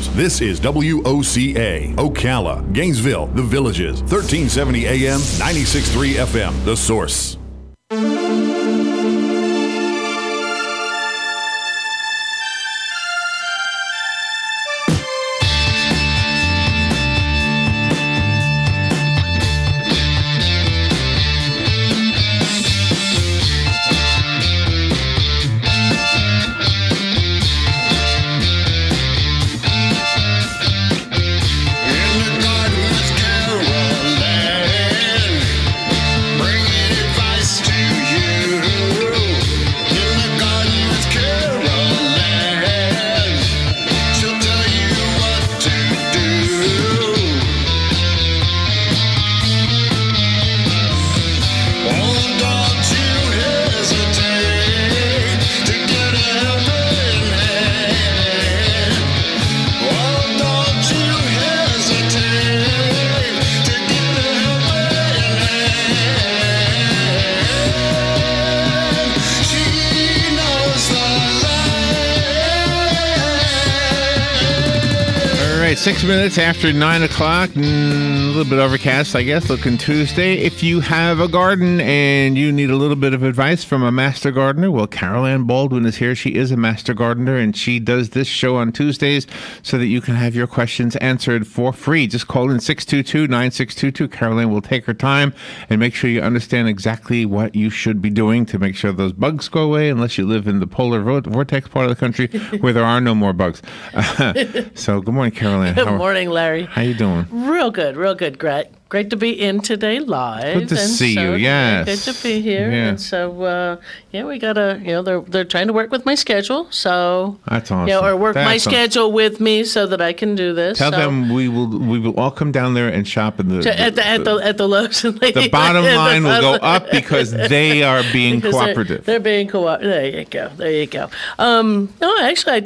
News. This is WOCA, Ocala, Gainesville, The Villages, 1370 AM, 96.3 FM, The Source. All right, 6 minutes after 9 o'clock, a little bit overcast, I guess, looking Tuesday. If you have a garden and you need a little bit of advice from a master gardener, well, Carol Ann Baldwin is here. She is a master gardener, and she does this show on Tuesdays so that you can have your questions answered for free. Just call in 622-9622. Carol Ann will take her time and make sure you understand exactly what you should be doing to make sure those bugs go away, unless you live in the polar vortex part of the country where there are no more bugs. So good morning, Carol Ann. Good morning, Larry. How you doing? Real good, real good. Great to be in today live. Good to see you, yes. Good to be here. Yeah. And so, we got to, they're trying to work with my schedule. So, that's awesome. Or work my schedule with me so that I can do this. Tell them we will all come down there and shop in at the Lowe's. The bottom line will go up because they are being cooperative. They're being cooperative. There you go. No, actually,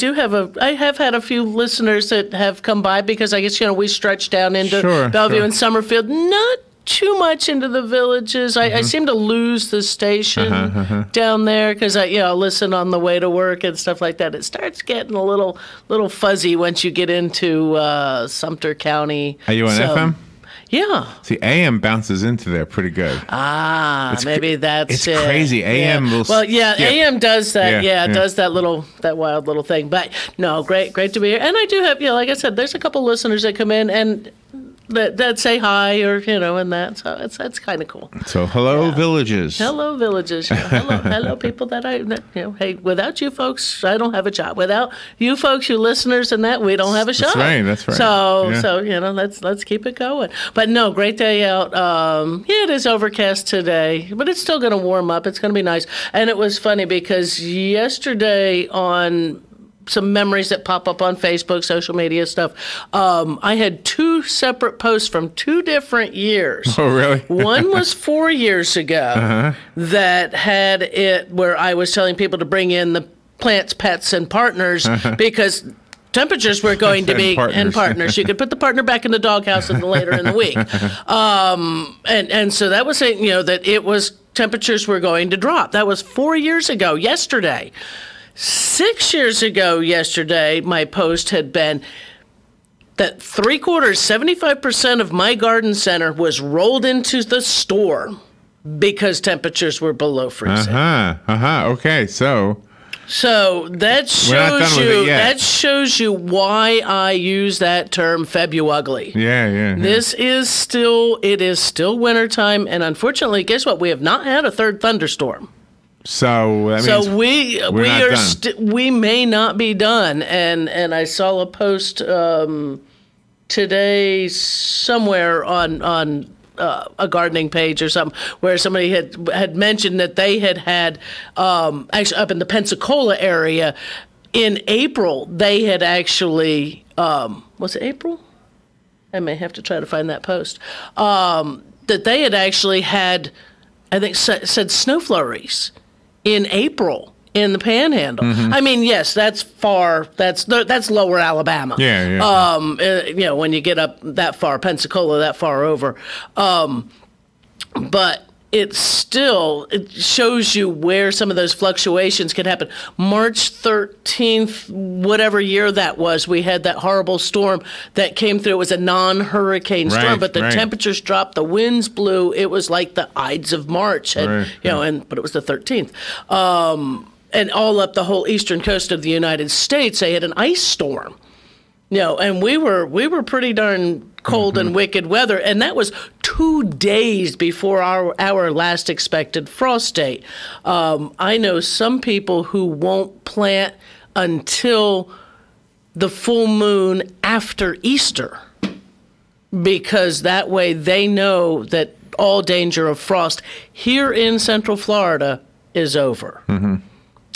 I have had a few listeners that have come by because I guess, we stretch down into Bellevue and Summerfield. Not too much into the Villages. I seem to lose the station down there because I listen on the way to work and stuff like that. It starts getting a little fuzzy once you get into Sumter County. Are you on FM? Yeah. See, AM bounces into there pretty good. Maybe that's it. It's crazy. AM will... Well, AM does that. Does that wild little thing. But no, great to be here. And I do have, like I said, there's a couple listeners that come in and that say hi or and that, so that's kind of cool. So hello, Villages. Hello, Villages. Hello people that hey, without you folks, I don't have a job. Without you folks, you listeners, and that we don't have a show. That's right. So let's keep it going. But no, great day out. It is overcast today, but it's still going to warm up. It's going to be nice. And it was funny because yesterday on some memories that pop up on Facebook, social media stuff. I had two separate posts from 2 different years. Oh, really? One was 4 years ago that had it where I was telling people to bring in the plants, pets, and partners because temperatures were going to be and partners. You could put the partner back in the doghouse later in the week. And so that was saying, that it was temperatures were going to drop. That was 4 years ago, yesterday. 6 years ago yesterday, my post had been that 75% of my garden center was rolled into the store because temperatures were below freezing. Okay, so that shows you why I use that term February. Yeah. It is still wintertime, and unfortunately, guess what? We have not had a third thunderstorm. So that means we may not be done. And I saw a post today somewhere on a gardening page or something where somebody had mentioned that they had actually up in the Pensacola area in April. They had actually was it April? I may have to try to find that post. That they had actually had, I think, said snow flurries in April in the Panhandle. I mean, yes, that's far. That's lower Alabama. Yeah. When you get up that far, Pensacola, that far over. But it shows you where some of those fluctuations can happen. March 13th, whatever year that was, we had that horrible storm that came through. It was a non-hurricane storm, but the temperatures dropped, the winds blew. It was like the Ides of March, and but it was the 13th. And all up the whole eastern coast of the United States, they had an ice storm. And we were pretty darn cold and wicked weather, and that was 2 days before our last expected frost date. I know some people who won't plant until the full moon after Easter, because that way they know that all danger of frost here in Central Florida is over.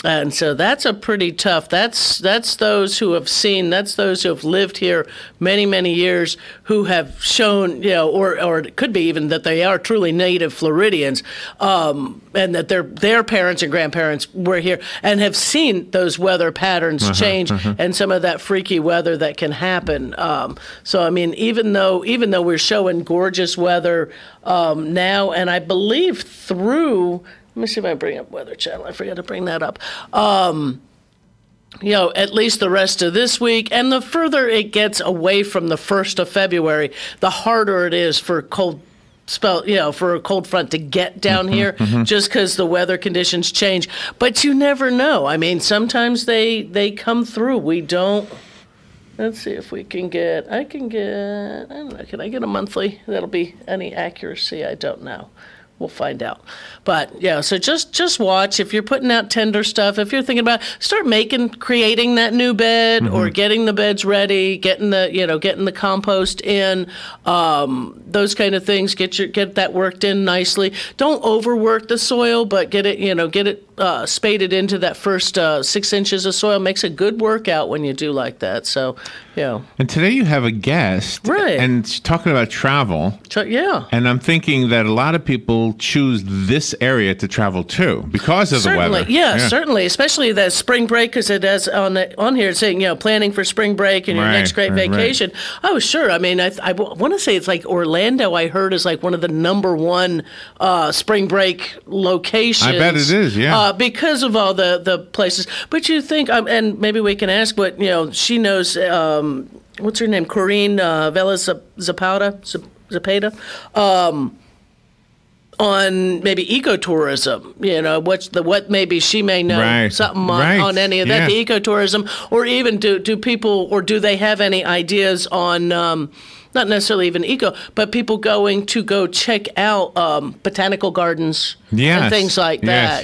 And so that's a pretty tough. That's those who have seen. That's those who have lived here many, many years, who have shown, or it could be even that they are truly native Floridians, and that their parents and grandparents were here and have seen those weather patterns change and some of that freaky weather that can happen. So I mean, even though we're showing gorgeous weather now, and I believe through. Let me see if I bring up Weather Channel. I forgot to bring that up. At least the rest of this week. And the further it gets away from the 1st of February, the harder it is for for a cold front to get down here, just because the weather conditions change. But you never know. I mean, sometimes they come through. We don't. Let's see if we can get. I don't know. Can I get a monthly? That'll be any accuracy. I don't know. We'll find out. But so just watch. If you're putting out tender stuff, if you're thinking about, start creating that new bed or getting the beds ready, getting the compost in, those kind of things. Get that worked in nicely. Don't overwork the soil, but get it spaded into that first 6 inches of soil. Makes a good workout when you do like that. So And today you have a guest, right? And talking about travel. And I'm thinking that a lot of people choose this area to travel to because of the weather. Certainly, especially the spring break, because it has on here saying planning for spring break and your next great vacation. Oh, sure. I mean, I want to say it's like Orlando. I heard is like one of the #1 spring break locations. I bet it is. Because of all the places. But you think, and maybe we can ask what she knows. What's her name? Corinne Vela Zapata. On maybe ecotourism, what maybe she may know something on any of that, the ecotourism, or even do people, or do they have any ideas on not necessarily even eco, but people going to go check out botanical gardens and things like that,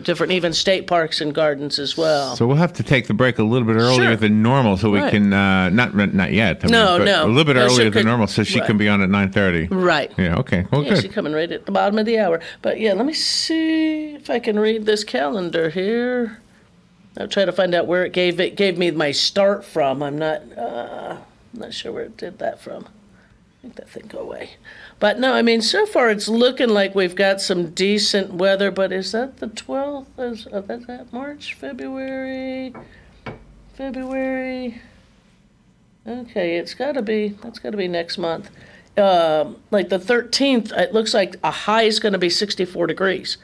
different even state parks and gardens as well. So we'll have to take the break a little bit earlier than normal so we can, not yet. A little bit earlier than normal so she can be on at 9:30. Right. Yeah, okay. Well, good. She's coming right at the bottom of the hour. But let me see if I can read this calendar here. I'll try to find out where it gave me my start from. I'm not sure where it did that from. Make that thing go away. But no, I mean, so far it's looking like we've got some decent weather, but is that the 12th? Is that March, February? Okay, that's got to be next month. Like the 13th, it looks like a high is going to be 64 degrees.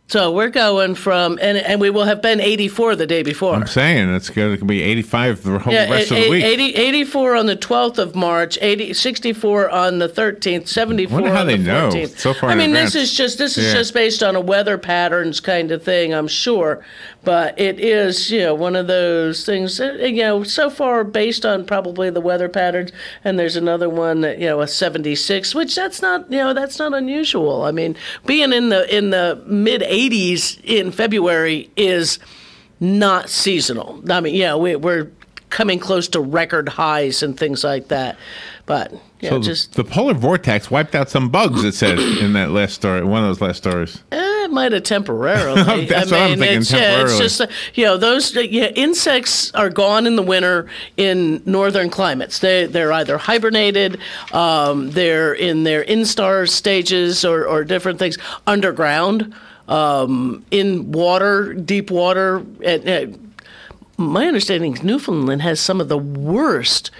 So we're going from, and we will have been 84 the day before. I'm saying it's going to be 85 the whole rest of the week. 84 on the 12th of March, 64 on the 13th, 74 on the 14th. I wonder how they know so far. I mean, this is just based on a weather patterns kind of thing, I'm sure. But it is, one of those things, so far based on probably the weather patterns. And there's another one that, a 76, which that's not unusual. I mean, being in the mid 80s in February is not seasonal. I mean, we're coming close to record highs and things like that. But so the polar vortex wiped out some bugs, it said in that last story, one of those last stories. It might have temporarily. That's what I'm thinking, temporarily. It's just, those insects are gone in the winter in northern climates. They're either hibernated, they're in their instar stages or different things underground, in water, deep water. My understanding is Newfoundland has some of the worst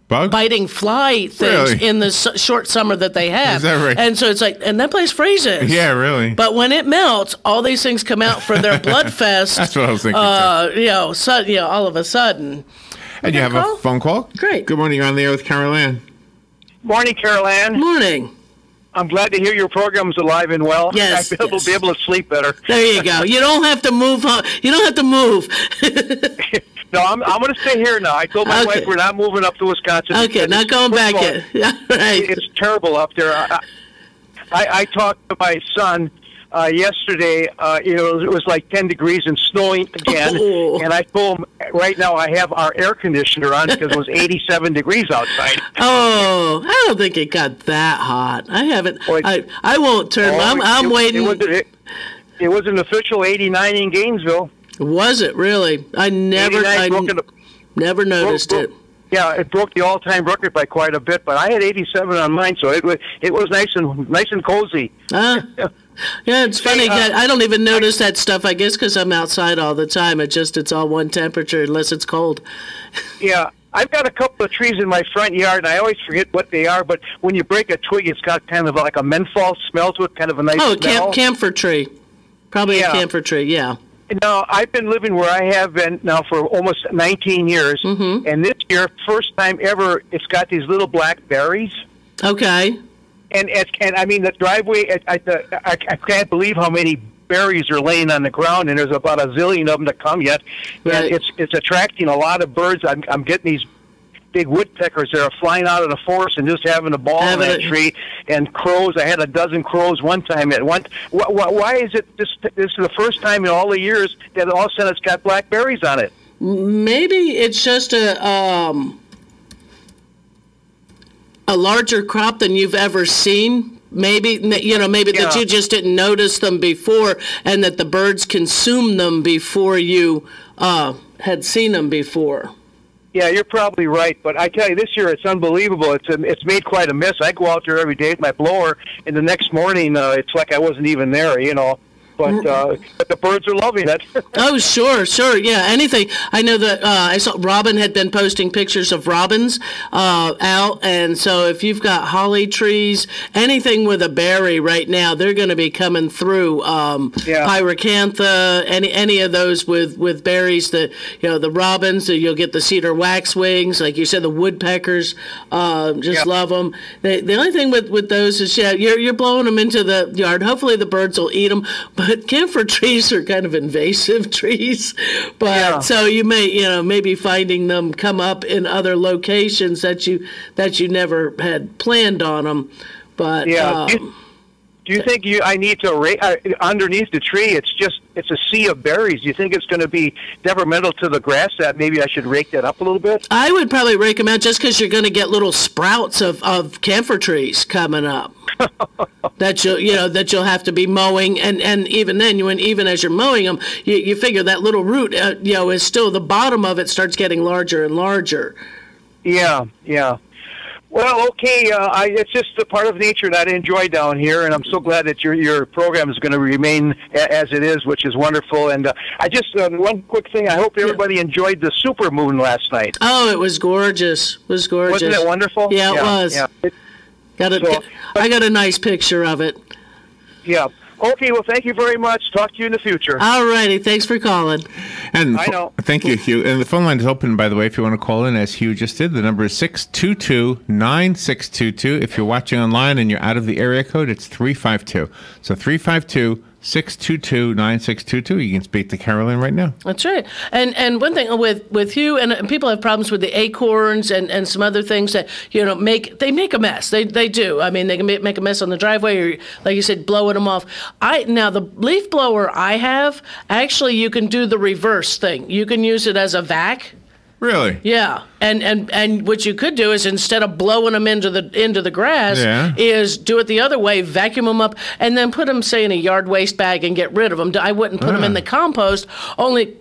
biting fly things in the short summer that they have. Is that right? And so it's like, and that place freezes. Yeah, really. But when it melts, all these things come out for their blood fest. That's what I was thinking. All of a sudden. And you have a phone call? Great. Good morning. You're on the air with Carol Ann. Morning, Carol Ann. Morning. I'm glad to hear your program's alive and well. Yes. I'll be able to sleep better. There you go. You don't have to move. You don't have to move. No, I'm going to stay here now. I told my wife we're not moving up to Wisconsin. Okay, not going back yet. Right. It's terrible up there. I talked to my son yesterday. It was like 10 degrees and snowing again. Oh. And I told him, right now I have our air conditioner on because it was 87 degrees outside. Oh, I don't think it got that hot. I haven't. I won't turn. I'm waiting. It was an official 89 in Gainesville. Was it really? I never noticed it. Yeah, it broke the all-time record by quite a bit, but I had 87 on mine, so it was nice and cozy. Yeah, it's funny. I don't even notice that stuff. I guess because I'm outside all the time. It's all one temperature unless it's cold. Yeah. I've got a couple of trees in my front yard, and I always forget what they are, but when you break a twig, it's got kind of like a menthol smell to it, kind of a nice smell. Camphor tree. Probably a camphor tree, yeah. No, I've been living where I have been now for almost 19 years, and this year, first time ever, it's got these little black berries. Okay. And I mean, the driveway, I can't believe how many berries are laying on the ground, and there's about a zillion of them to come yet. Right. And it's attracting a lot of birds. I'm getting these big woodpeckers that are flying out of the forest and just having a ball in that tree. And crows, I had a dozen crows one time at one. Why is it this is the first time in all the years that all of a sudden it's got blackberries on it? Maybe it's just a larger crop than you've ever seen. Maybe that you just didn't notice them before, and that the birds consumed them before you had seen them before. Yeah, you're probably right, but I tell you, this year it's unbelievable. It's made quite a mess. I go out there every day with my blower, and the next morning it's like I wasn't even there, But the birds are loving it. Oh, sure, yeah. Anything. I know that I saw Robin had been posting pictures of robins out, and so if you've got holly trees, anything with a berry right now, they're going to be coming through. Pyracantha, any of those with berries. The robins. You'll get the cedar waxwings, like you said. The woodpeckers, love them. The only thing with those is you're blowing them into the yard. Hopefully the birds will eat them. But camphor trees are kind of invasive trees, so you may maybe finding them come up in other locations that you never had planned on them. But do you think I need to underneath the tree? It's a sea of berries. Do you think it's going to be detrimental to the grass that maybe I should rake that up a little bit? I would probably rake them out just because you're going to get little sprouts of camphor trees coming up. that you'll have to be mowing, and even then, even as you're mowing them, you figure that little root is still the bottom of it starts getting larger and larger. Yeah. Well, okay, it's just a part of nature that I enjoy down here, and I'm so glad that your program is going to remain as it is, which is wonderful. And I just one quick thing: I hope everybody enjoyed the supermoon last night. Oh, it was gorgeous. Wasn't it wonderful? Yeah, it was. Yeah. I got a nice picture of it. Yeah. Okay, well, thank you very much. Talk to you in the future. All righty. Thanks for calling. And I know. Thank you, Hugh. And the phone line is open, by the way, if you want to call in, as Hugh just did. The number is 622-9622. If you're watching online and you're out of the area code, it's 352. So 352-622-9622. You can speak to Carol Ann right now. That's right. And one thing with Hugh, and people have problems with the acorns and some other things that make a mess. They do. I mean, they can make a mess on the driveway, or like you said, blowing them off. Now the leaf blower I have, actually you can do the reverse thing. You can use it as a vac. Really? Yeah, and what you could do is, instead of blowing them into the grass, is do it the other way, vacuum them up, and then put them, say, in a yard waste bag and get rid of them. I wouldn't put them in the compost, only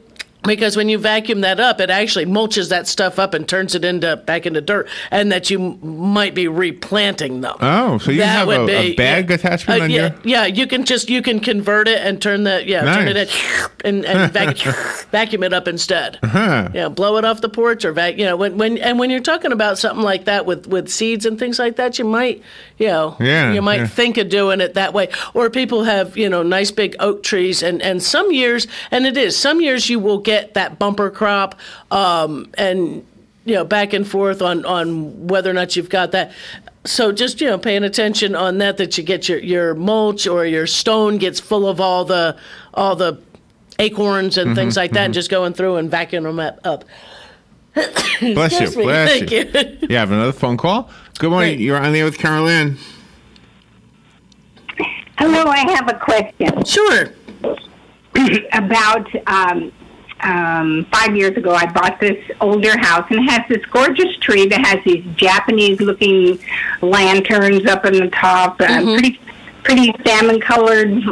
Because when you vacuum that up, it actually mulches that stuff up and turns it back into dirt, and that you might be replanting them. Oh, so you have a bag attachment on your... Yeah, you can convert it and turn turn it in and vacuum it up instead. Yeah, blow it off the porch or when you're talking about something like that with seeds and things like that, you might think of doing it that way. Or people have nice big oak trees, and some years you will get that bumper crop, and back and forth on whether or not you've got that. So just paying attention on that you get your mulch or your stone gets full of all the acorns and things like that, and just going through and vacuuming them up. Bless you. Thank you. You have another phone call. Good morning. Great. You're on the air with Carol Ann. Hello, I have a question. Sure. About 5 years ago, I bought this older house, and it has this gorgeous tree that has these Japanese-looking lanterns up in the top, pretty salmon-colored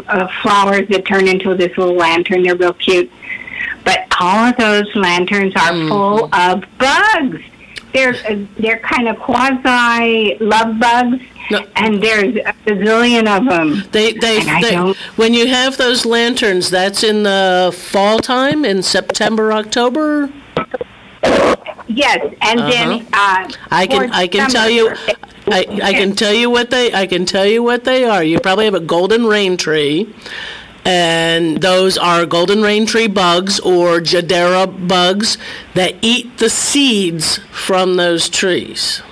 flowers that turn into this little lantern. They're real cute. But all of those lanterns are full of bugs. They're kind of quasi love bugs. No. And there's a bazillion of them. When you have those lanterns, that's in the fall time, in September, October. Yes, and then I can tell you, I can tell you what they are. You probably have a golden rain tree. And those are golden rain tree bugs or Jadera bugs that eat the seeds from those trees.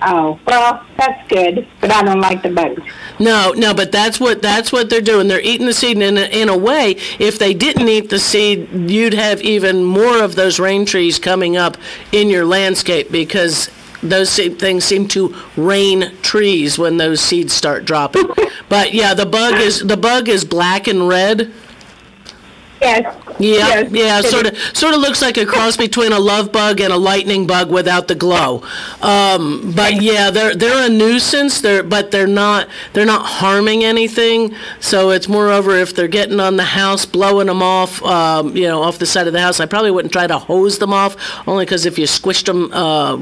Oh, well, that's good, but I don't like the bugs. No, but that's what they're doing. They're eating the seed, and in a way, if they didn't eat the seed, you'd have even more of those rain trees coming up in your landscape, because those things seem to rain trees when those seeds start dropping. But yeah, the bug is black and red. Yes. Yeah. Sort of looks like a cross between a love bug and a lightning bug without the glow. But yeah, they're a nuisance. But they're not harming anything. So it's moreover, if they're getting on the house, blowing them off, off the side of the house. I probably wouldn't try to hose them off, only because if you squished them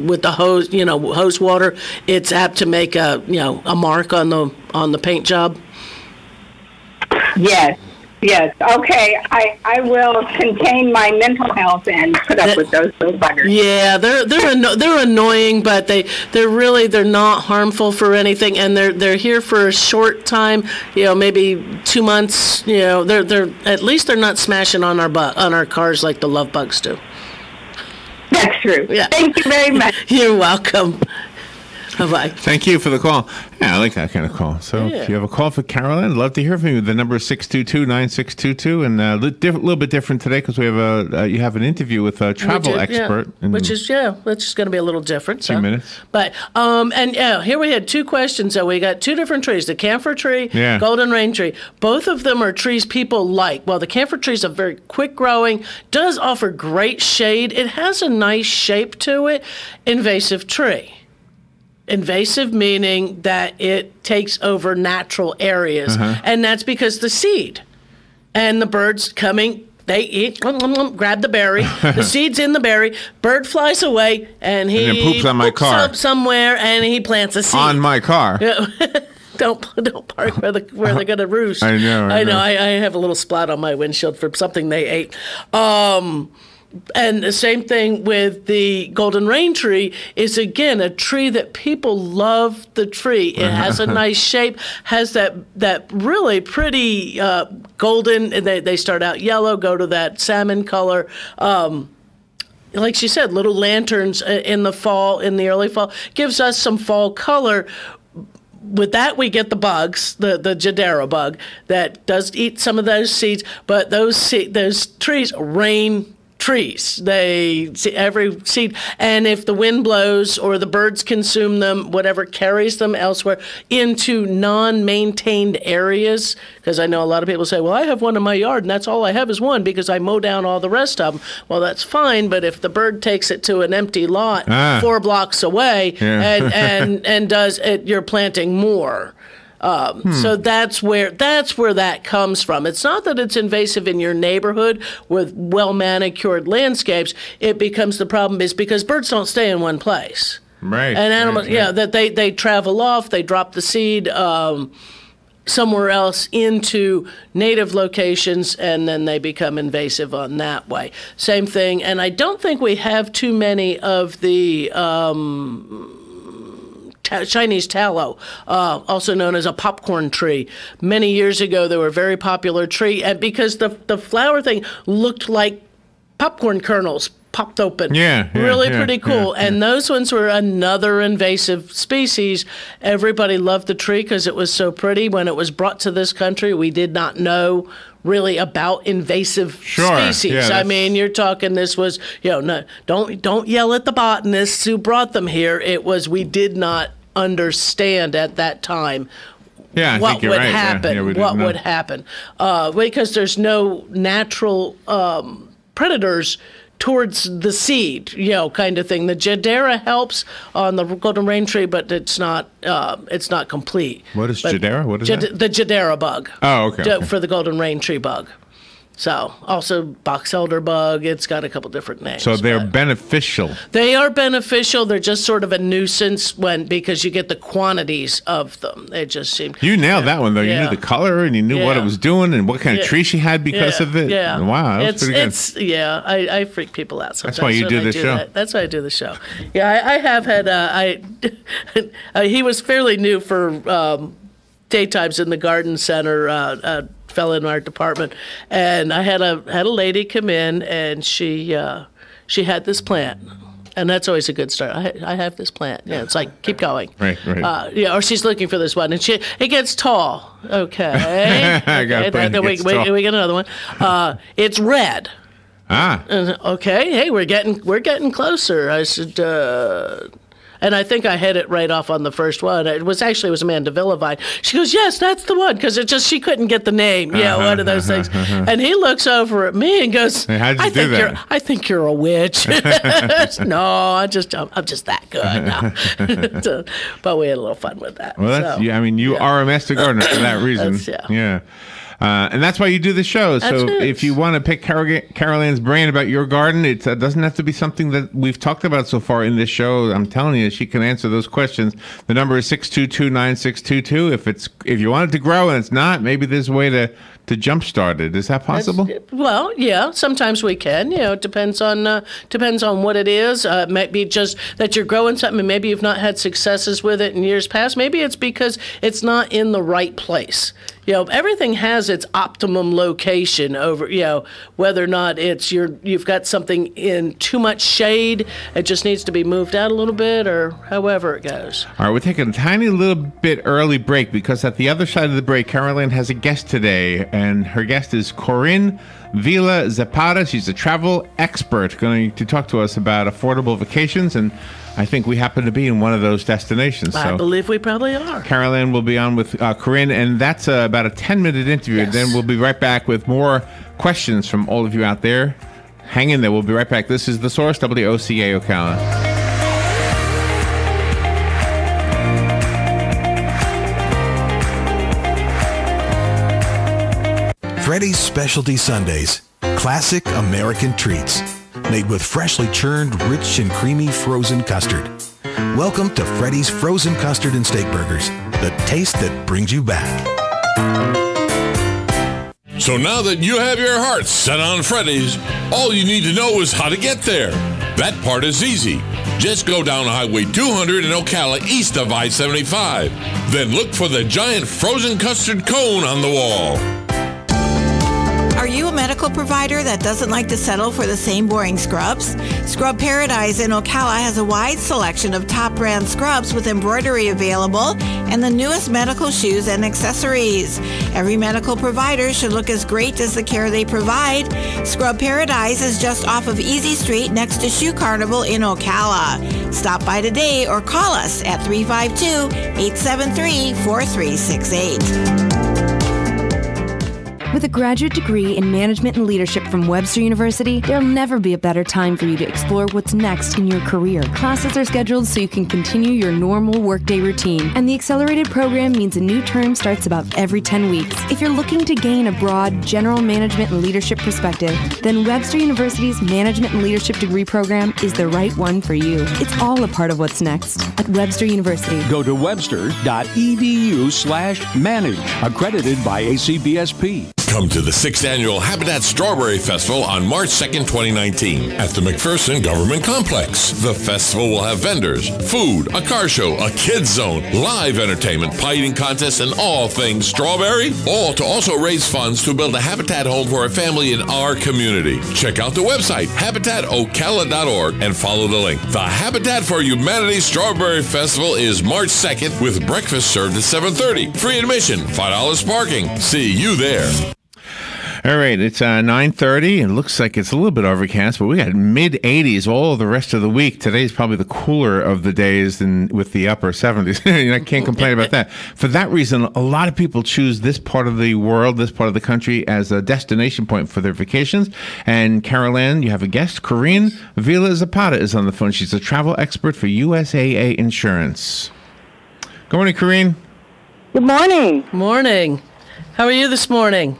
with the hose, hose water, it's apt to make a mark on the paint job. Yes. Okay. I will contain my mental health and put up with those little buggers. Yeah, they're annoying, but they're not harmful for anything, and they're here for a short time. Maybe 2 months. They're at least they're not smashing on our cars like the love bugs do. That's true. Yeah. Thank you very much. You're welcome. Bye-bye. Thank you for the call. Yeah, I like that kind of call. So if you have a call for Carol Ann, I'd love to hear from you. The number is 622-9622, and a little bit different today because we have you have an interview with a travel expert. Which is going to be a little different. 2 minutes. But here we had two questions. So we got two different trees: the camphor tree, golden rain tree. Both of them are trees people like. Well, the camphor tree is a very quick growing, does offer great shade. It has a nice shape to it. Invasive tree. Invasive meaning that it takes over natural areas. And that's because the seed and the birds coming, they eat, grab the berry, the seed's in the berry, bird flies away, and he poops on my car up somewhere, and he plants a seed. On my car. Don't park where they're going to roost. I know. I have a little spot on my windshield for something they ate. And the same thing with the golden rain tree is, again, a tree that people love the tree. It has a nice shape, has that really pretty golden, they start out yellow, go to that salmon color. Like she said, little lanterns in the early fall, gives us some fall color. With that, we get the bugs, the Jadera bug, that does eat some of those seeds, but those trees rain trees. They see every seed, and if the wind blows or the birds consume them, whatever carries them elsewhere into non-maintained areas, because I know a lot of people say, well, I have one in my yard and that's all I have is one because I mow down all the rest of them. Well, that's fine, but if the bird takes it to an empty lot 4 blocks away and does it, you're planting more. So that's where that comes from. It's not that it's invasive in your neighborhood with well-manicured landscapes. It becomes the problem is because birds don't stay in one place. Right. And animals, right. that they travel off, they drop the seed somewhere else into native locations, and then they become invasive on that way. Same thing, and I don't think we have too many of the Chinese tallow, also known as a popcorn tree. Many years ago, they were a very popular tree, and because the flower thing looked like popcorn kernels popped open. Really pretty cool. And those ones were another invasive species. Everybody loved the tree because it was so pretty. When it was brought to this country, we did not know really about invasive species. I mean, you're talking this was, no, don't yell at the botanists who brought them here. It was we did not understand at that time what would happen. What would happen. Because there's no natural predators towards the seed, kind of thing. The Jadera helps on the golden rain tree, but it's not complete. What is Jadera? What is that? The Jadera bug. Oh, okay. For the golden rain tree bug. So, also box elder bug. It's got a couple different names. So they're beneficial. They are beneficial. They're just sort of a nuisance because you get the quantities of them. They just seem. You nailed that one though. You knew the color and you knew what it was doing and what kind of tree she had because of it. Yeah. Wow, that's pretty good. I freak people out sometimes. That's why you do this show. That's why I do the show. Yeah, I have had. He was fairly new for daytimes in the garden center. Fell in our department, and I had a lady come in, and she had this plant, and that's always a good start. I have this plant. Yeah, it's like keep going. Right. Or she's looking for this one, and it gets tall. Okay. I got then we get another one. It's red. Okay. Hey, we're getting closer. I said. And I think I hit it right off on the first one. It was a mandevilla vine. She goes, yes, that's the one, because she couldn't get the name. One of those things. And he looks over at me and goes, hey, how'd you do that? I think you're a witch. No, I'm just that good. No. But we had a little fun with that. Well, you are a master gardener for that reason. Yeah. And that's why you do the show. So if you want to pick Carol Ann's brain about your garden, it doesn't have to be something that we've talked about so far in this show. I'm telling you, she can answer those questions. The number is 622-9622. If you want it to grow and it's not, maybe there's a way to jumpstart it. Is that possible? Well, yeah, sometimes we can. It depends on what it is. It might be just that you're growing something and maybe you've not had successes with it in years past. Maybe it's because it's not in the right place. Everything has its optimum location over, whether or not you've got something in too much shade, it just needs to be moved out a little bit, or however it goes. All right, we're taking a tiny little bit early break because at the other side of the break, Carol Ann has a guest today, and her guest is Corinne Vila Zapata. She's a travel expert going to talk to us about affordable vacations, and I think we happen to be in one of those destinations. I believe we probably are. Carol Ann will be on with Corinne, and that's about a 10-minute interview. Yes. Then we'll be right back with more questions from all of you out there. Hang in there. We'll be right back. This is The Source, WOCA Ocala. Freddy's Specialty Sundaes, classic American treats, made with freshly churned, rich and creamy frozen custard. Welcome to Freddy's Frozen Custard and Steak Burgers, the taste that brings you back. So now that you have your heart set on Freddy's, all you need to know is how to get there. That part is easy. Just go down Highway 200 in Ocala east of I-75. Then look for the giant frozen custard cone on the wall. Are you a medical provider that doesn't like to settle for the same boring scrubs? Scrub Paradise in Ocala has a wide selection of top brand scrubs with embroidery available and the newest medical shoes and accessories. Every medical provider should look as great as the care they provide. Scrub Paradise is just off of Easy Street next to Shoe Carnival in Ocala. Stop by today or call us at 352-873-4368. With a graduate degree in management and leadership from Webster University, there'll never be a better time for you to explore what's next in your career. Classes are scheduled so you can continue your normal workday routine, and the accelerated program means a new term starts about every 10 weeks. If you're looking to gain a broad general management and leadership perspective, then Webster University's Management and Leadership degree program is the right one for you. It's all a part of what's next at Webster University. Go to webster.edu/manage, accredited by ACBSP. Come to the 6th Annual Habitat Strawberry Festival on March 2nd, 2019 at the McPherson Government Complex. The festival will have vendors, food, a car show, a kids zone, live entertainment, pie eating contests, and all things strawberry, all to also raise funds to build a habitat home for a family in our community. Check out the website, habitatocala.org, and follow the link. The Habitat for Humanity Strawberry Festival is March 2nd with breakfast served at 7:30. Free admission, $5 parking. See you there. All right, it's 9:30. It looks like it's a little bit overcast, but we got mid-80s all the rest of the week. Today's probably the cooler of the days than with the upper 70s. I can't complain about that. For that reason, a lot of people choose this part of the world, this part of the country, as a destination point for their vacations. And Carol Ann, you have a guest. Corinne Vila Zapata is on the phone. She's a travel expert for USAA Insurance. Good morning, Corinne. Good morning. Morning. How are you this morning?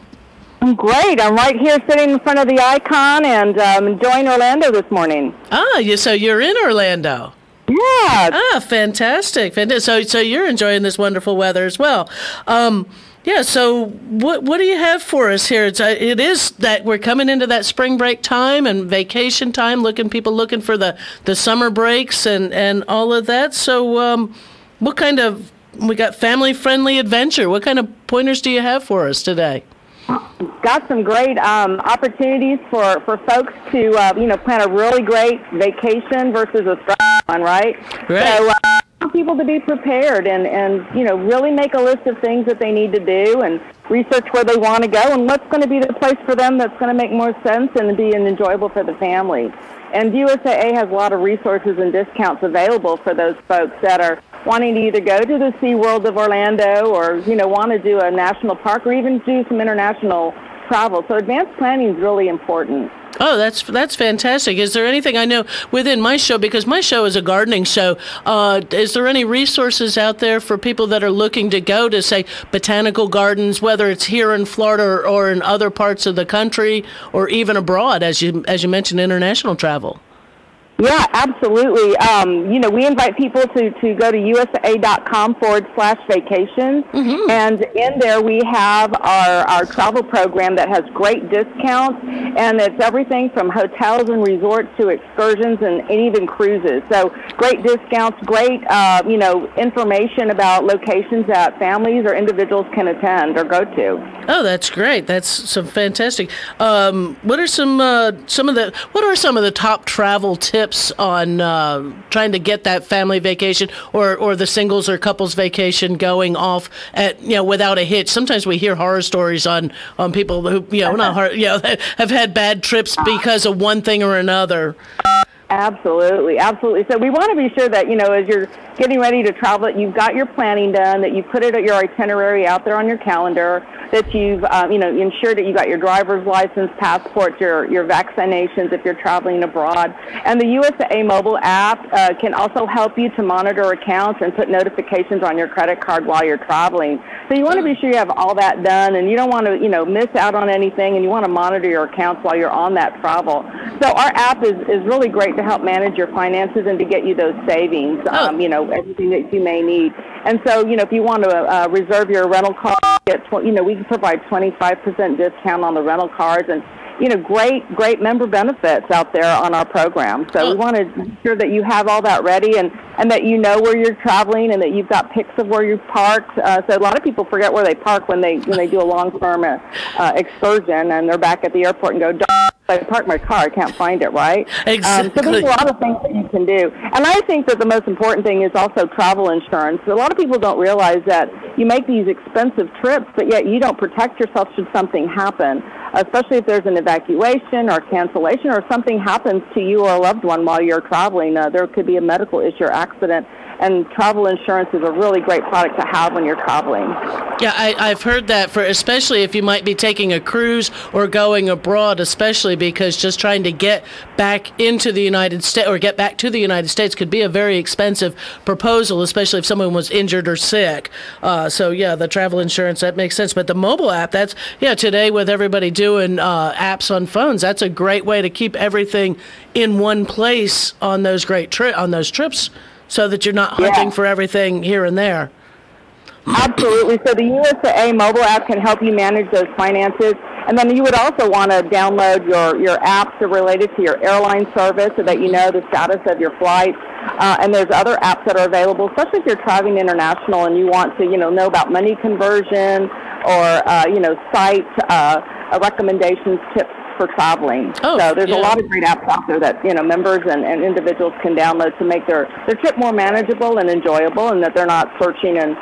I'm great. I'm right here sitting in front of the icon and enjoying Orlando this morning. So you're in Orlando. Yeah. Fantastic. So you're enjoying this wonderful weather as well. So what do you have for us here? It is that we're coming into that spring break time and vacation time, people looking for the summer breaks and all of that. So what kind of, we got family-friendly adventure. What kind of pointers do you have for us today? Got some great opportunities for folks to plan a really great vacation versus a stressful one, right? So people to be prepared and really make a list of things that they need to do and research where they want to go and what's going to be the place for them that's going to make more sense and be enjoyable for the family. And USAA has a lot of resources and discounts available for those folks that are wanting to either go to the SeaWorld of Orlando or, want to do a national park or even do some international travel. So advanced planning is really important. Oh, that's fantastic. Is there anything I know within my show, because my show is a gardening show, is there any resources out there for people that are looking to go to, say, botanical gardens, whether it's here in Florida or in other parts of the country or even abroad, as you mentioned, international travel? Yeah, absolutely. We invite people to go to usa.com/vacations. Mm-hmm. And in there we have our travel program that has great discounts, and it's everything from hotels and resorts to excursions and even cruises. So great discounts, great, information about locations that families or individuals can attend or go to. Oh, that's great. That's some fantastic. What are some of the top travel tips on trying to get that family vacation or the singles or couples vacation going off at without a hitch? Sometimes we hear horror stories on people who have had bad trips because of one thing or another. Absolutely. So we want to be sure that, as you're getting ready to travel, that you've got your planning done, that you put your itinerary out there on your calendar, that you've, ensured that you got your driver's license, passport, your vaccinations if you're traveling abroad. And the USAA mobile app can also help you to monitor accounts and put notifications on your credit card while you're traveling. So you want to be sure you have all that done, and you don't want to, miss out on anything, and you want to monitor your accounts while you're on that travel. So our app is really great to help manage your finances and to get you those savings, everything that you may need. And so, if you want to reserve your rental car, we can provide 25% discount on the rental cars and, great member benefits out there on our program. So we want to ensure that you have all that ready and that you know where you're traveling and that you've got pics of where you've parked. So a lot of people forget where they park when they do a long-term excursion and they're back at the airport and go, I parked my car, I can't find it, right? Exactly. So there's a lot of things that you can do. And I think that the most important thing is also travel insurance. A lot of people don't realize that you make these expensive trips, but yet you don't protect yourself should something happen, especially if there's an evacuation or cancellation or something happens to you or a loved one while you're traveling. There could be a medical issue or accident. and travel insurance is a really great product to have when you're traveling. Yeah, I've heard that, for especially if you might be taking a cruise or going abroad, especially because just trying to get back into the United States or get back to the United States could be a very expensive proposal, especially if someone was injured or sick. So yeah, the travel insurance, that makes sense. But the mobile app, that's, yeah, today with everybody doing apps on phones, that's a great way to keep everything in one place on those on those trips, so that you're not hunting for everything here and there. Absolutely. So the USAA mobile app can help you manage those finances. And then you would also want to download your apps that are related to your airline service so that you know the status of your flight. And there's other apps that are available, especially if you're traveling international and you want to, know about money conversion or, site recommendations, tips for traveling. So there's a lot of great apps out there that, members and individuals can download to make their trip more manageable and enjoyable, and that they're not searching and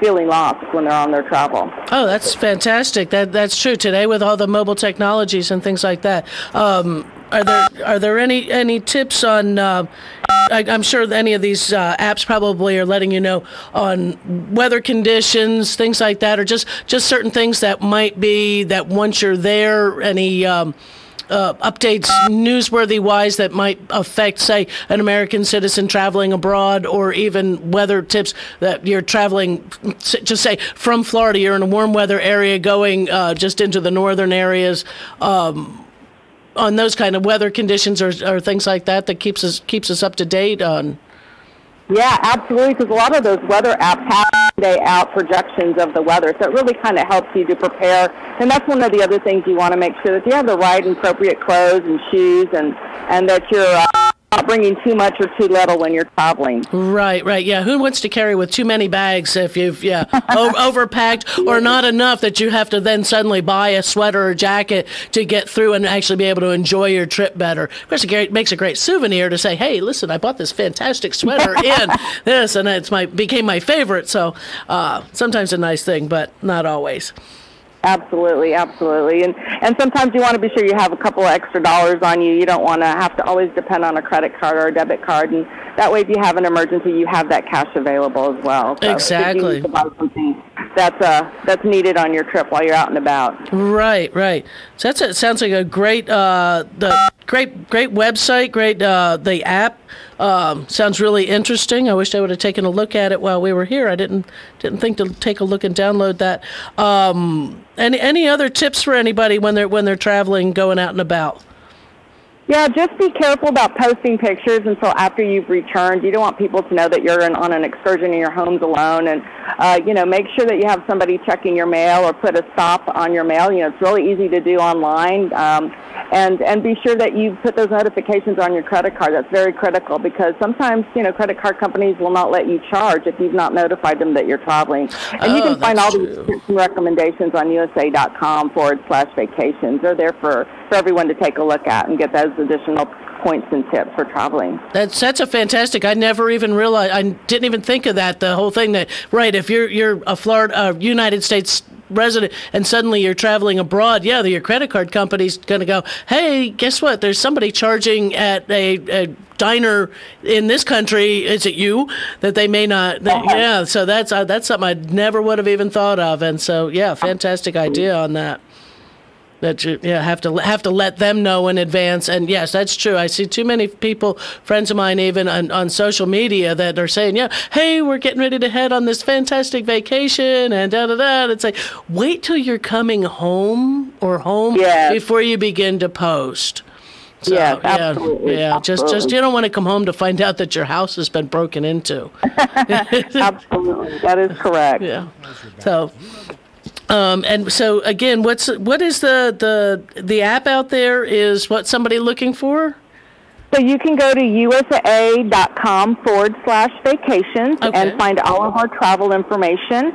feeling lost when they're on their travel. Oh, that's fantastic. That's true today with all the mobile technologies and things like that. Are there any tips on? I'm sure any of these apps probably are letting you know on weather conditions, things like that, or just certain things that might be that once you're there, any updates newsworthy-wise that might affect, say, an American citizen traveling abroad, or even weather tips that you're traveling, just say, from Florida, you're in a warm weather area going just into the northern areas, on those kind of weather conditions or things like that keeps us up to date on. Yeah, absolutely, because a lot of those weather apps have day-out projections of the weather, so it really kind of helps you to prepare. And that's one of the other things you want to make sure that you have the right and appropriate clothes and shoes, and that you're not bringing too much or too little when you're traveling. Right, yeah. Who wants to carry with too many bags if you've, overpacked, or not enough that you have to then suddenly buy a sweater or jacket to get through and actually be able to enjoy your trip better? Of course, it makes a great souvenir to say, hey, listen, I bought this fantastic sweater in this, and became my favorite. So sometimes a nice thing, but not always. Absolutely. And sometimes you want to be sure you have a couple of extra dollars on you. You don't want to have to always depend on a credit card or a debit card. And that way, if you have an emergency, you have that cash available as well. So exactly. If you need to buy something that's needed on your trip while you're out and about. Right. So it sounds like a great, great website, great the app. Sounds really interesting. I wish I would have taken a look at it while we were here. I didn't think to take a look and download that. Any other tips for anybody when they're traveling, going out and about? Yeah, just be careful about posting pictures until after you've returned. You don't want people to know that you're on an excursion and your home's alone. And, make sure that you have somebody checking your mail or put a stop on your mail. It's really easy to do online. And be sure that you put those notifications on your credit card. That's very critical, because sometimes, credit card companies will not let you charge if you've not notified them that you're traveling. And you can find all these tips and recommendations on USA.com/vacations. They're there for everyone to take a look at and get those additional points and tips for traveling. That's a fantastic. I never even realized. I didn't even think of that. The whole thing that, right, if you're a United States resident and suddenly you're traveling abroad, your credit card company's going to go, hey, guess what? There's somebody charging at a diner in this country. Is it you? That they may not. So that's something I never would have even thought of. And so, fantastic idea on that. That you have to let them know in advance. And yes, that's true. I see too many people, friends of mine even on social media, that are saying, hey, we're getting ready to head on this fantastic vacation and da-da-da. It's like, wait till you're coming home before you begin to post. So, absolutely. Just you don't want to come home to find out that your house has been broken into. Absolutely. That is correct. Yeah. So... and so again, what is the app out there? Is what somebody looking for? So you can go to USA.com/vacations and find all of our travel information.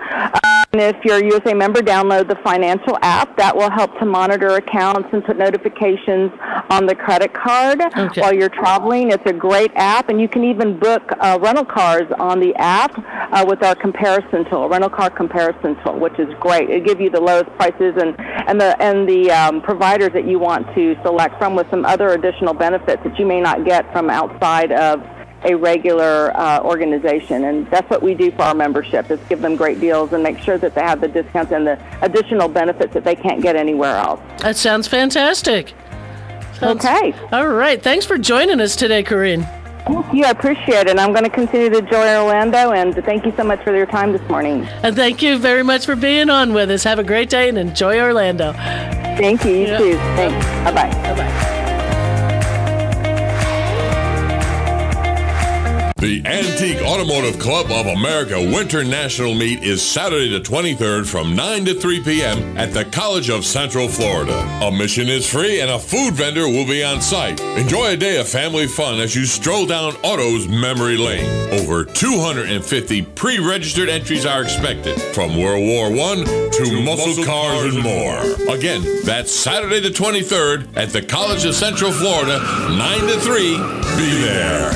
And if you're a USA member, download the financial app. That will help to monitor accounts and put notifications on the credit card while you're traveling. It's a great app, and you can even book rental cars on the app with our comparison tool, rental car comparison tool, which is great. It gives you the lowest prices and the providers that you want to select from, with some other additional benefits that you may not get from outside of a regular organization. And that's what we do for our membership, is give them great deals and make sure that they have the discounts and the additional benefits that they can't get anywhere else. That sounds fantastic. Okay. All right. Thanks for joining us today, Corinne. Thank you. I appreciate it. I'm going to continue to enjoy Orlando, and thank you so much for your time this morning. And thank you very much for being on with us. Have a great day and enjoy Orlando. Thank you. You too. Thanks. Bye-bye. Bye-bye. The Antique Automotive Club of America Winter National Meet is Saturday the 23rd from 9 to 3 p.m. at the College of Central Florida. Admission is free and a food vendor will be on site. Enjoy a day of family fun as you stroll down Auto's Memory Lane. Over 250 pre-registered entries are expected, from World War I to muscle cars and more. Again, that's Saturday the 23rd at the College of Central Florida, 9 to 3. Be there.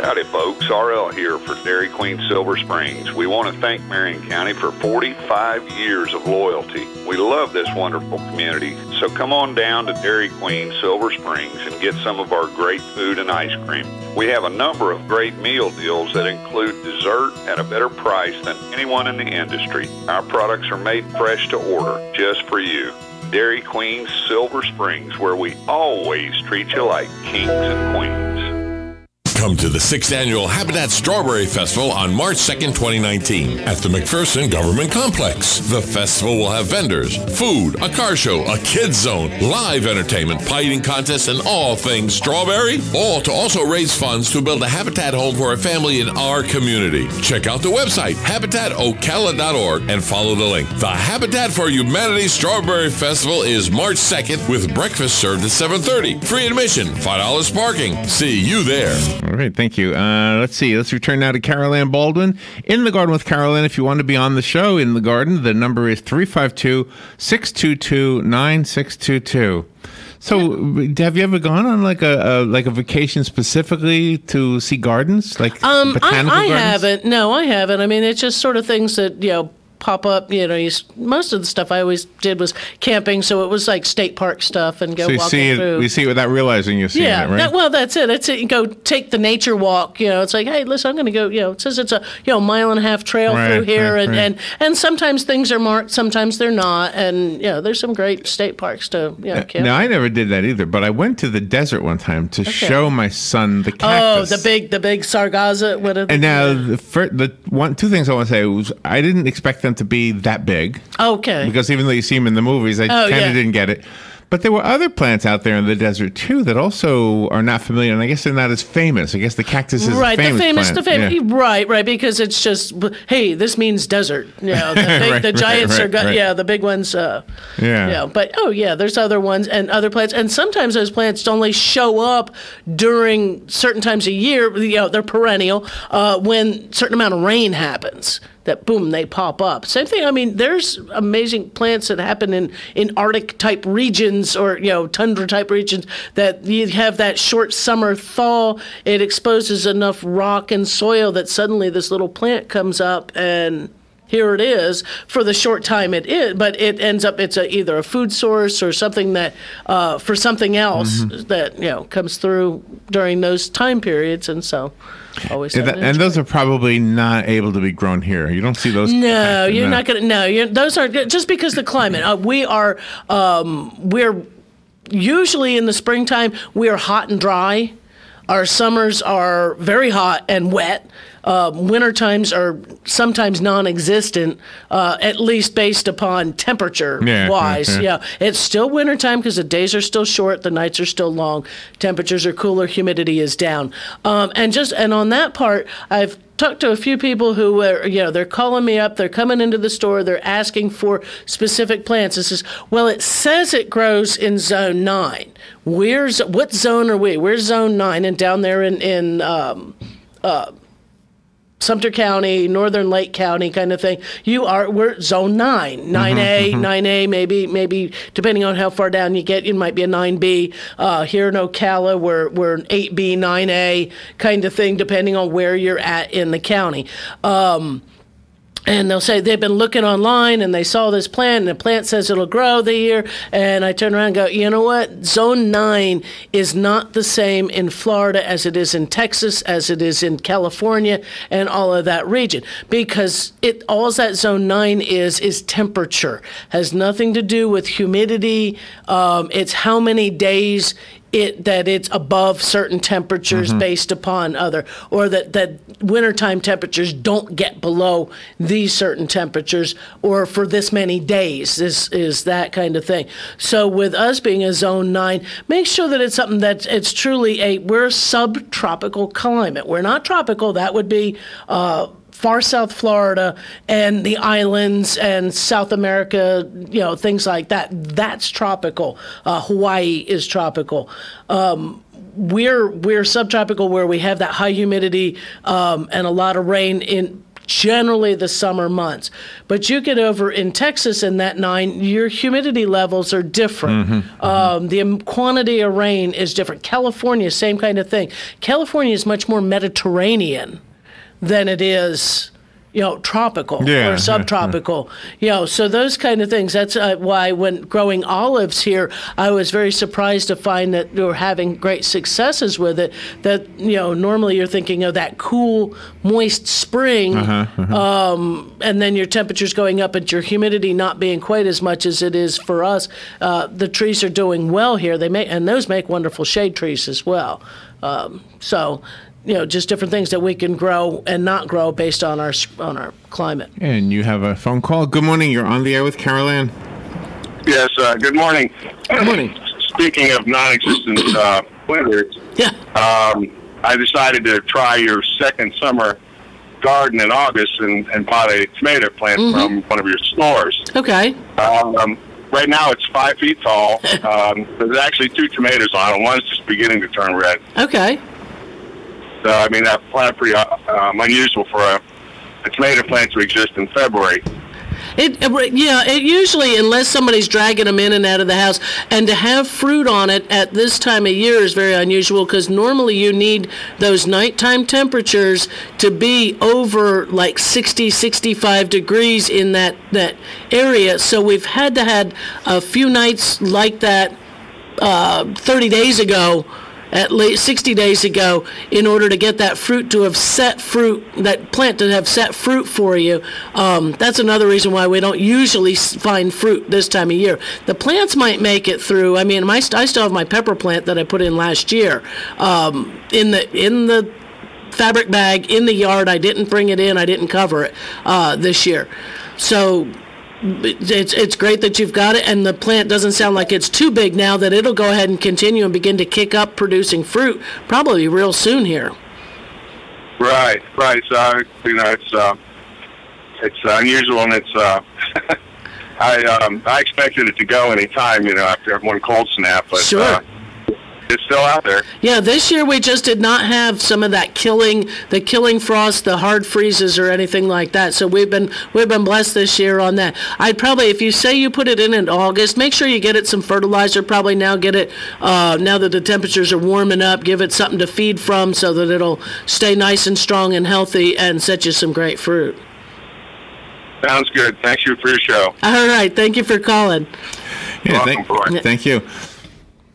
Howdy folks, RL here for Dairy Queen Silver Springs. We want to thank Marion County for 45 years of loyalty. We love this wonderful community, so come on down to Dairy Queen Silver Springs and get some of our great food and ice cream. We have a number of great meal deals that include dessert at a better price than anyone in the industry. Our products are made fresh to order, just for you. Dairy Queen Silver Springs, where we always treat you like kings and queens. Come to the 6th Annual Habitat Strawberry Festival on March 2nd, 2019 at the McPherson Government Complex. The festival will have vendors, food, a car show, a kids zone, live entertainment, pie eating contests, and all things strawberry, all to also raise funds to build a habitat home for a family in our community. Check out the website, habitatocala.org, and follow the link. The Habitat for Humanity Strawberry Festival is March 2nd with breakfast served at 7:30. Free admission, $5 parking. See you there. All right, thank you. Let's see. Let's return now to Carol Ann Baldwin. In the Garden with Carol Ann, if you want to be on the show in the Garden, the number is 352-622-9622. So, have you ever gone on like a vacation specifically to see gardens, like botanical gardens? I haven't. No, I haven't. I mean, it's just sort of things that, pop up. Most of the stuff I always did was camping, so it was like state park stuff and go walking through. You see it without realizing you're seeing it, right? Well, that's it. It's it. You go take the nature walk. It's like, hey, listen, I'm going to go. It says it's a mile and a half trail through here, and sometimes things are marked, sometimes they're not, and there's some great state parks to camp. Now, I never did that either, but I went to the desert one time to show my son the cactus. Oh, the big sargasso. And now two things I want to say was I didn't expect them to be that big. Okay. Because even though you see them in the movies, I kind of didn't get it. But there were other plants out there in the desert too that also are not familiar, and I guess they're not as famous. I guess the cactus is a famous plant. Yeah. Right, because it's just, hey, this means desert. The giants are, the big ones. But there's other ones and other plants, and sometimes those plants only show up during certain times of year. They're perennial when a certain amount of rain happens. That boom, they pop up. Same thing. I mean, there's amazing plants that happen in Arctic type regions or tundra type regions that you have that short summer thaw. It exposes enough rock and soil that suddenly this little plant comes up, and here it is for the short time it is. But it ends up it's either a food source or something that for something else that comes through during those time periods, and so. And those are probably not able to be grown here. You don't see those. No, you're not going to. No, those aren't good. Just because the climate. We're usually in the springtime. We are hot and dry. Our summers are very hot and wet. Winter times are sometimes non-existent, at least based upon temperature-wise. It's still wintertime because the days are still short, the nights are still long, temperatures are cooler, humidity is down. And on that part, I've talked to a few people who are, they're calling me up, they're coming into the store, they're asking for specific plants. It says, well, it says it grows in Zone 9. What zone are we? We're Zone 9, and down there in Sumter County, Northern Lake County kind of thing. We're Zone 9, 9A, 9A, maybe depending on how far down you get, it might be a 9B. Here in Ocala, we're an 8B, 9A kind of thing, depending on where you're at in the county. And they'll say they've been looking online and they saw this plant and the plant says it'll grow the year. And I turn around and go, you know what? Zone 9 is not the same in Florida as it is in Texas, as it is in California and all of that region. Because all that Zone 9 is temperature. Has nothing to do with humidity. It's how many days that it's above certain temperatures based upon other, or that wintertime temperatures don't get below these certain temperatures, or for this many days is that kind of thing. So with us being a Zone 9, make sure that it's something that it's truly we're a subtropical climate. We're not tropical. That would be far South Florida and the islands and South America, things like that. That's tropical. Hawaii is tropical. We're subtropical where we have that high humidity and a lot of rain in generally the summer months. But you get over in Texas in that 9, your humidity levels are different. The quantity of rain is different. California, same kind of thing. California is much more Mediterranean than it is, tropical or subtropical. So those kind of things. That's why when growing olives here, I was very surprised to find that we're having great successes with it. That, normally you're thinking of that cool, moist spring, and then your temperature's going up and your humidity not being quite as much as it is for us. The trees are doing well here. And those make wonderful shade trees as well. Just different things that we can grow and not grow based on our climate. And you have a phone call. Good morning. You're on the air with Carol Ann. Yes, good morning. Good morning. Speaking of non-existent winters, I decided to try your second summer garden in August and bought a tomato plant from one of your stores. Okay. Right now it's 5 feet tall. There's actually 2 tomatoes on it. One's just beginning to turn red. Okay. That plant pretty unusual for a tomato plant to exist in February. It usually, unless somebody's dragging them in and out of the house, and to have fruit on it at this time of year is very unusual because normally you need those nighttime temperatures to be over like 60, 65 degrees in that area. So we've had to have a few nights like that 30 days ago, at least 60 days ago, in order to get that fruit to have set fruit, that plant to have set fruit for you. That's another reason why we don't usually find fruit this time of year. The plants might make it through. I mean, I still have my pepper plant that I put in last year in the fabric bag in the yard. I didn't bring it in. I didn't cover it this year. So it's great that you've got it, and the plant doesn't sound like it's too big now, that it'll go ahead and continue and begin to kick up producing fruit probably real soon here. Right. So it's unusual, and it's I expected it to go any time, after one cold snap, but sure. It's still out there. Yeah, this year we just did not have some of that killing frost, the hard freezes or anything like that. So we've been blessed this year on that. I'd probably, if you say you put it in August, make sure you get it some fertilizer. Probably now get it now that the temperatures are warming up. Give it something to feed from so that it'll stay nice and strong and healthy and set you some great fruit. Sounds good. Thank you for your show. All right, thank you for calling. Yeah, thank you.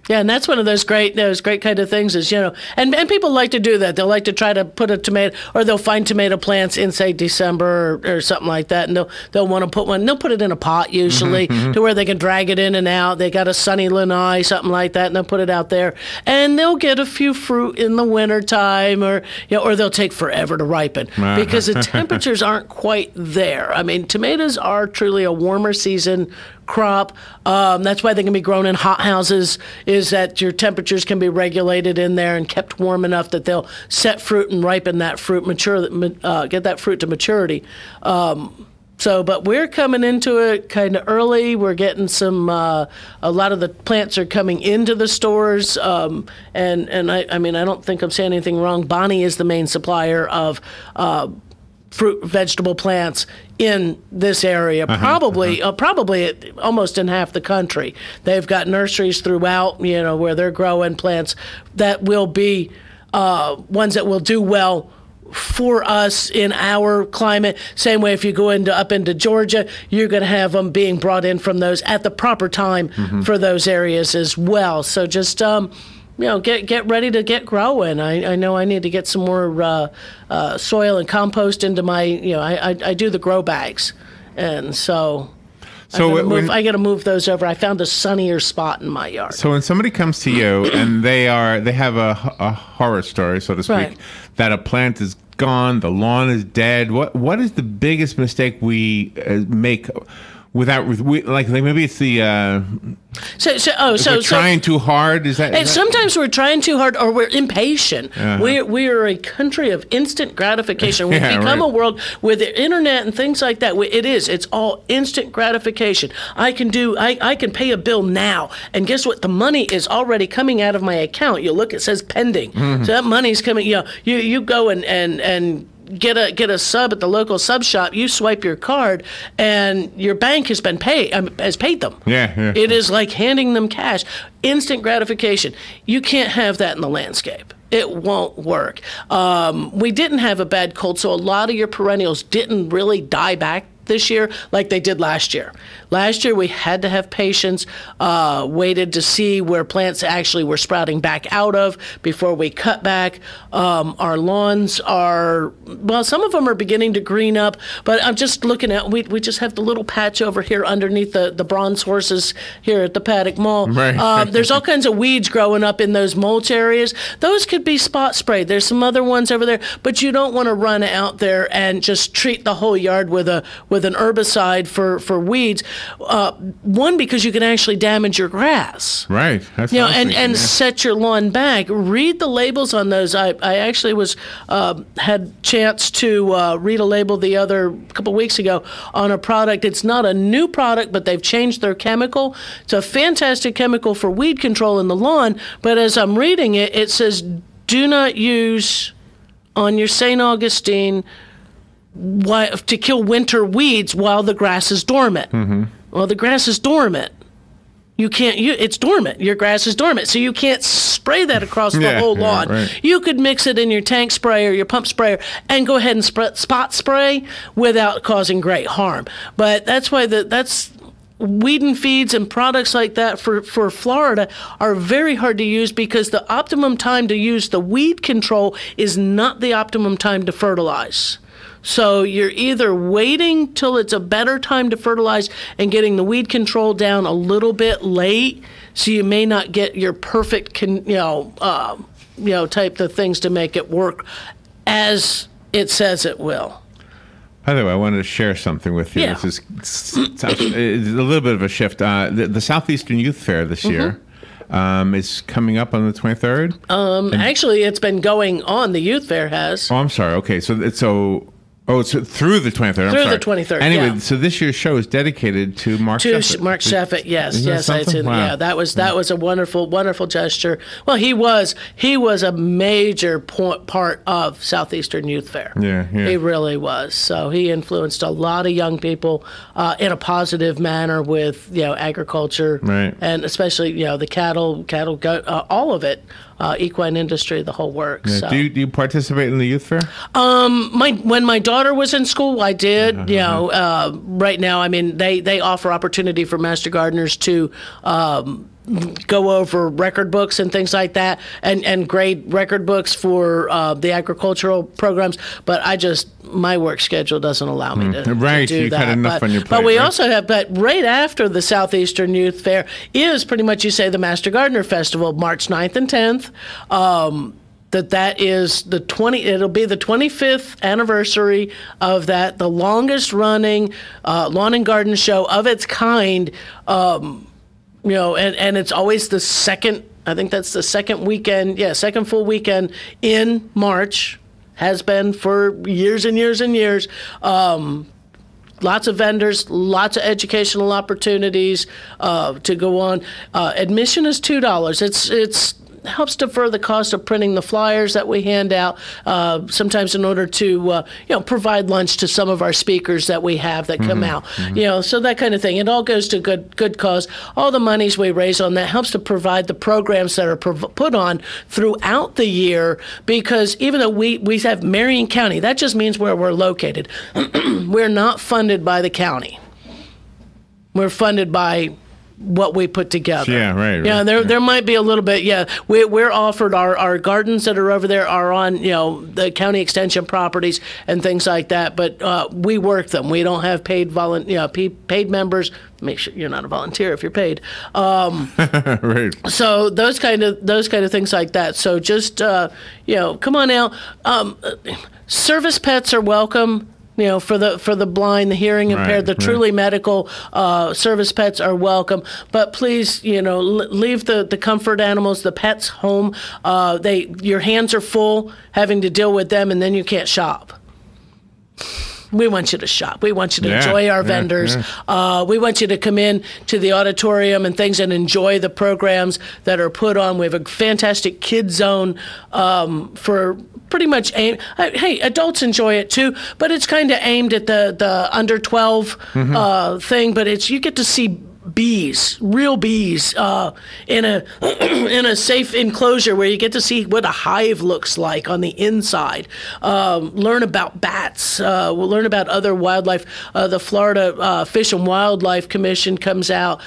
Yeah, and that's one of those great kind of things is, and people like to do that. They'll like to try to put a tomato, or they'll find tomato plants in, say, December or something like that, and they'll want to put one. They'll put it in a pot usually to where they can drag it in and out. They got a sunny lanai, something like that, and they'll put it out there, and they'll get a few fruit in the wintertime, or they'll take forever to ripen because the temperatures aren't quite there. I mean, tomatoes are truly a warmer season crop. That's why they can be grown in hot houses, is that your temperatures can be regulated in there and kept warm enough that they'll set fruit and ripen that fruit, get that fruit to maturity. But we're coming into it kind of early. We're getting some, a lot of the plants are coming into the stores. And I mean, I don't think I'm saying anything wrong. Bonnie is the main supplier of fruit, vegetable plants in this area, probably almost in half the country. They've got nurseries throughout, where they're growing plants that will be ones that will do well for us in our climate. Same way if you go up into Georgia, you're going to have them being brought in from those at the proper time for those areas as well. So just get ready to get growing. I know I need to get some more soil and compost into my. I do the grow bags, and so. I got to move those over. I found a sunnier spot in my yard. So when somebody comes to you and they have a horror story, so to speak, that a plant is gone, the lawn is dead. What is the biggest mistake we make? Maybe it's the trying too hard. Is that sometimes we're trying too hard or we're impatient. We are a country of instant gratification. We've become a world with the internet and things like that. It's all instant gratification. I can pay a bill now, and guess what? The money is already coming out of my account. You look, it says pending, so that money's coming. You go and get a sub at the local sub shop. You swipe your card, and your bank has paid them. It is like handing them cash. Instant gratification. You can't have that in the landscape. It won't work. We didn't have a bad cold, so a lot of your perennials didn't really die back this year like they did last year. Last year we had to have patience, waited to see where plants actually were sprouting back out of before we cut back. Our lawns are, some of them are beginning to green up, but I'm just looking at, we just have the little patch over here underneath the bronze horses here at the Paddock Mall. There's all kinds of weeds growing up in those mulch areas. Those could be spot sprayed. There's some other ones over there, but you don't want to run out there and just treat the whole yard with an herbicide for weeds. One, because you can actually damage your grass. That's and set your lawn back. Read the labels on those. I actually had chance to read a label a couple weeks ago on a product. It's not a new product, but they've changed their chemical. It's a fantastic chemical for weed control in the lawn, but as I'm reading it, it says, do not use on your St. Augustine to kill winter weeds while the grass is dormant. Well, the grass is dormant. You can't. It's dormant. Your grass is dormant, so you can't spray that across the whole lawn. You could mix it in your tank sprayer, your pump sprayer, and go ahead and spot spray without causing great harm. But that's why that's weed and feeds and products like that for Florida are very hard to use, because the optimum time to use the weed control is not the optimum time to fertilize. So you're either waiting till it's a better time to fertilize and getting the weed control down a little bit late, so you may not get your perfect, type of things to make it work as it says it will. By the way, I wanted to share something with you. This is a little bit of a shift. The Southeastern Youth Fair this year is coming up on the 23rd. Actually, it's been going on. The Youth Fair has. Oh, I'm sorry. Okay, it's through the 23rd. Through the 23rd. Anyway, so this year's show is dedicated to Mark Sheffett. Mark Sheffett, yes. Wow. That was a wonderful gesture. Well, he was a major part of Southeastern Youth Fair. He really was. So he influenced a lot of young people in a positive manner with agriculture, and especially the cattle, goat, all of it. Equine industry, the whole works. So. Do you participate in the youth fair? When my daughter was in school, I did. Right now, I mean, they offer opportunity for master gardeners to go over record books and things like that, and grade record books for the agricultural programs. But my work schedule doesn't allow me to do that. You've had enough on your plate. But we also have, right after the Southeastern Youth Fair is pretty much, you say, the Master Gardener Festival, March 9th and 10th. That is it'll be the 25th anniversary of that, the longest running lawn and garden show of its kind. And it's always the second, I think that's the second weekend, second full weekend in March, has been for years and years and years. Lots of vendors, lots of educational opportunities to go on. Admission is $2. It's helps defer the cost of printing the flyers that we hand out, sometimes in order to provide lunch to some of our speakers that we have that come out. So that kind of thing. It all goes to good cause. All the monies we raise on that helps to provide the programs that are put on throughout the year, because even though we have Marion County, that just means where we're located. We're not funded by the county. We're funded by what we put together. Yeah, right. Yeah, there might be a little bit. Yeah, we're offered our gardens that are over there are on the county extension properties and things like that. But we work them. We don't have paid paid members. Make sure you're not a volunteer if you're paid. Right. So those kind of things like that. So just come on out. Service pets are welcome. For the blind, the hearing impaired, the truly medical service pets are welcome. But please, leave the comfort animals, the pets home. Your hands are full having to deal with them, and then you can't shop. We want you to shop. We want you to enjoy our vendors. We want you to come in to the auditorium and things and enjoy the programs that are put on. We have a fantastic kids zone for pretty much aimed. Hey, adults enjoy it too, but it's kind of aimed at the under 12 thing. But you get to see bees, real bees, in a safe enclosure where you get to see what a hive looks like on the inside. Learn about bats. We'll learn about other wildlife. The Florida Fish and Wildlife Commission comes out.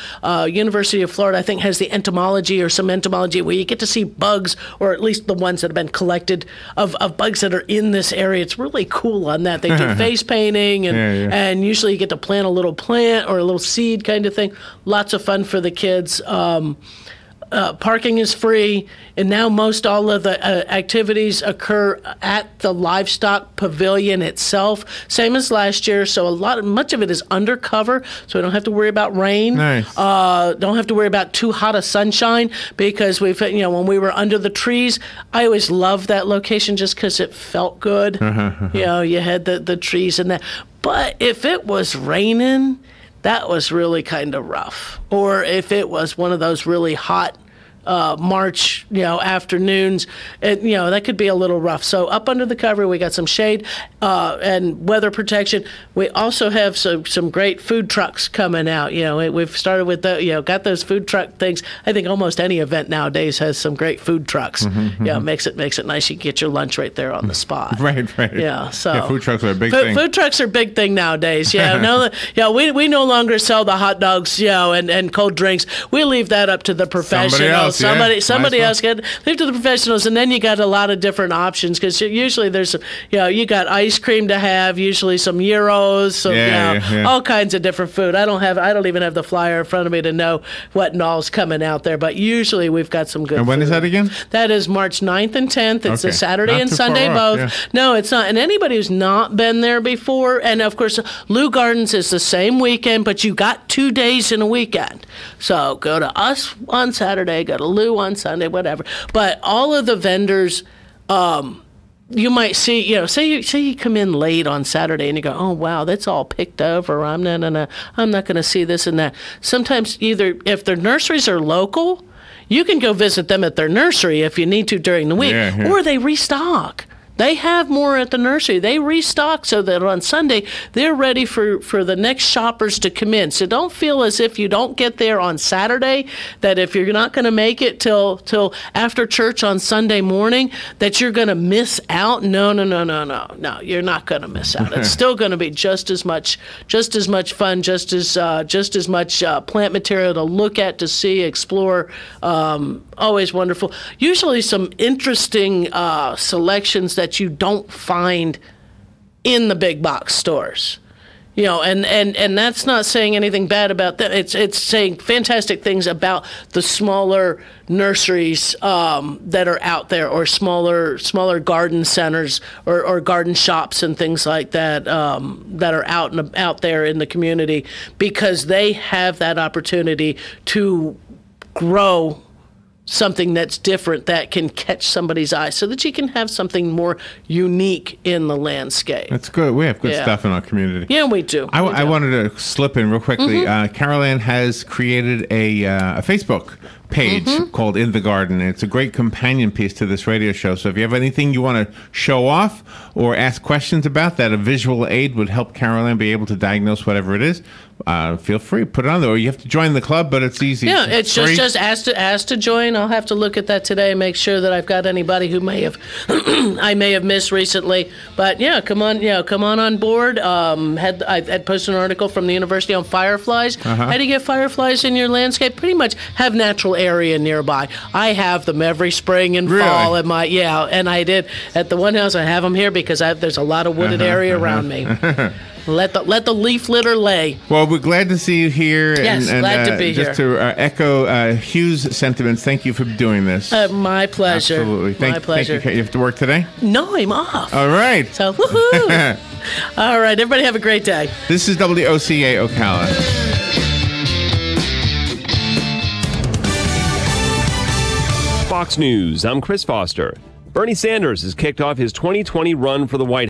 University of Florida, I think, has the entomology or some entomology where you get to see bugs, or at least the ones that have been collected of bugs that are in this area. It's really cool on that. They do face painting, and usually you get to plant a little plant or a little seed kind of thing. Lots of fun for the kids. Parking is free, and now most all of the activities occur at the livestock pavilion itself, same as last year. So much of it is undercover, so we don't have to worry about rain. Nice. Don't have to worry about too hot a sunshine, because when we were under the trees, I always loved that location just because it felt good. You had the trees and that. But if it was raining, that was really kind of rough. Or if it was one of those really hot March, afternoons, that could be a little rough. So up under the cover, we got some shade and weather protection. We also have some great food trucks coming out. We've started with got those food truck things. I think almost any event nowadays has some great food trucks. Makes it nice. You can get your lunch right there on the spot. Right. Yeah. So food trucks are a big thing. Food trucks are a big thing nowadays. We no longer sell the hot dogs, and cold drinks. We leave that up to the professionals. Somebody else get leave to the professionals, and then you got a lot of different options, because usually there's you got ice cream to have, usually some gyros, all kinds of different food. I don't even have the flyer in front of me to know what and all's coming out there, but usually we've got some good. And when food. Is that again? That is March 9th and 10th. It's a Saturday Not and too Sunday far both. off, No, it's not. And anybody who's not been there before, and of course Lou Gardens is the same weekend, but you got 2 days in a weekend. So go to us on Saturday, go to Lou on Sunday, whatever. But all of the vendors, you might see, say you come in late on Saturday and you go, oh wow, that's all picked over. I'm not going to see this and that. Sometimes either if their nurseries are local, you can go visit them at their nursery if you need to during the week, or they restock. They have more at the nursery. They restock so that on Sunday they're ready for the next shoppers to come in. So don't feel as if you don't get there on Saturday, that if you're not going to make it till after church on Sunday morning, that you're going to miss out. No, you're not going to miss out. It's still going to be just as much fun, just as much plant material to look at, to see, explore. Always wonderful. Usually some interesting selections that you don't find in the big box stores. And that's not saying anything bad about that. It's saying fantastic things about the smaller nurseries that are out there, or smaller garden centers or garden shops and things like that that are out there in the community, because they have that opportunity to grow something that's different that can catch somebody's eye, so that you can have something more unique in the landscape. That's good. We have good stuff in our community. Yeah, we do. I wanted to slip in real quickly. Carol Ann has created a Facebook page called In the Garden. It's a great companion piece to this radio show. So if you have anything you want to show off or ask questions about that a visual aid would help Carol Ann be able to diagnose whatever it is, feel free, put it on there. Or you have to join the club, but it's easy. Yeah, it's just ask to join. I'll have to look at that today and make sure that I've got anybody who may have I may have missed recently. But yeah, come on board. I had posted an article from the university on fireflies. How do you get fireflies in your landscape? Pretty much have natural area nearby. I have them every spring and fall at my and I did at the one house. I have them here because there's a lot of wooded area around me. Let the leaf litter lay. Well, we're glad to see you here. Yes, glad to be just here. To echo Hugh's sentiments, thank you for doing this. My pleasure. Absolutely. My pleasure. Thank you. You have to work today? No, I'm off. All right. So, woohoo. All right, everybody have a great day. This is WOCA Ocala. Fox News, I'm Chris Foster. Bernie Sanders has kicked off his 2020 run for the White House.